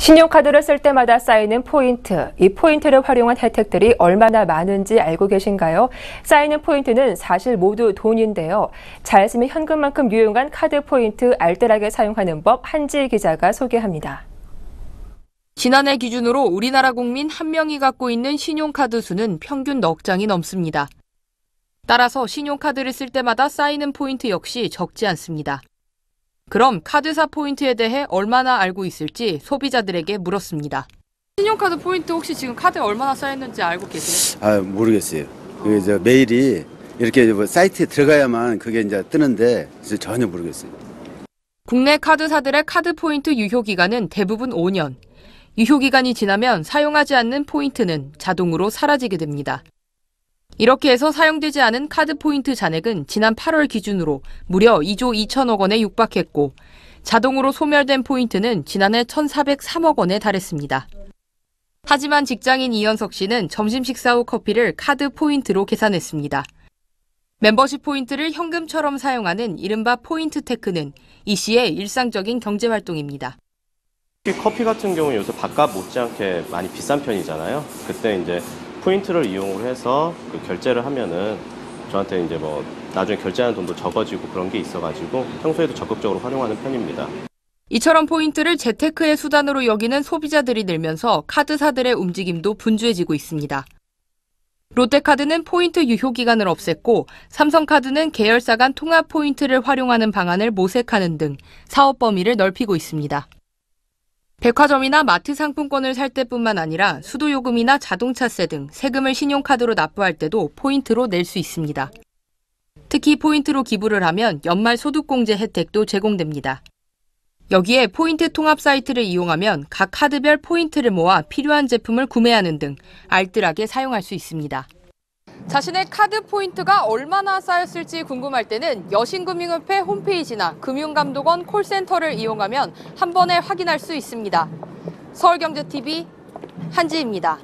신용카드를 쓸 때마다 쌓이는 포인트, 이 포인트를 활용한 혜택들이 얼마나 많은지 알고 계신가요? 쌓이는 포인트는 사실 모두 돈인데요. 잘 쓰면 현금만큼 유용한 카드 포인트 알뜰하게 사용하는 법 한지희 기자가 소개합니다. 지난해 기준으로 우리나라 국민 1명이 갖고 있는 신용카드 수는 평균 넉 장이 넘습니다. 따라서 신용카드를 쓸 때마다 쌓이는 포인트 역시 적지 않습니다. 그럼 카드사 포인트에 대해 얼마나 알고 있을지 소비자들에게 물었습니다. 신용카드 포인트 혹시 지금 카드에 얼마나 쌓였는지 알고 계세요? 모르겠어요. 그게 메일이 이렇게 사이트에 들어가야만 그게 이제 뜨는데 전혀 모르겠어요. 국내 카드사들의 카드 포인트 유효 기간은 대부분 5년. 유효 기간이 지나면 사용하지 않는 포인트는 자동으로 사라지게 됩니다. 이렇게 해서 사용되지 않은 카드 포인트 잔액은 지난 8월 기준으로 무려 2조 2천억 원에 육박했고 자동으로 소멸된 포인트는 지난해 1,403억 원에 달했습니다. 하지만 직장인 이현석 씨는 점심 식사 후 커피를 카드 포인트로 계산했습니다. 멤버십 포인트를 현금처럼 사용하는 이른바 포인트 테크는 이 씨의 일상적인 경제활동입니다. 커피 같은 경우는 요새 밥값 못지않게 많이 비싼 편이잖아요. 그때 이제 포인트를 이용을 해서 결제를 하면은 저한테 이제 나중에 결제하는 돈도 적어지고 그런 게 있어가지고 평소에도 적극적으로 활용하는 편입니다. 이처럼 포인트를 재테크의 수단으로 여기는 소비자들이 늘면서 카드사들의 움직임도 분주해지고 있습니다. 롯데카드는 포인트 유효 기간을 없앴고 삼성카드는 계열사 간 통합 포인트를 활용하는 방안을 모색하는 등 사업 범위를 넓히고 있습니다. 백화점이나 마트 상품권을 살 때뿐만 아니라 수도요금이나 자동차세 등 세금을 신용카드로 납부할 때도 포인트로 낼 수 있습니다. 특히 포인트로 기부를 하면 연말 소득공제 혜택도 제공됩니다. 여기에 포인트 통합 사이트를 이용하면 각 카드별 포인트를 모아 필요한 제품을 구매하는 등 알뜰하게 사용할 수 있습니다. 자신의 카드 포인트가 얼마나 쌓였을지 궁금할 때는 여신금융협회 홈페이지나 금융감독원 콜센터를 이용하면 한 번에 확인할 수 있습니다. 서울경제TV 한지희입니다.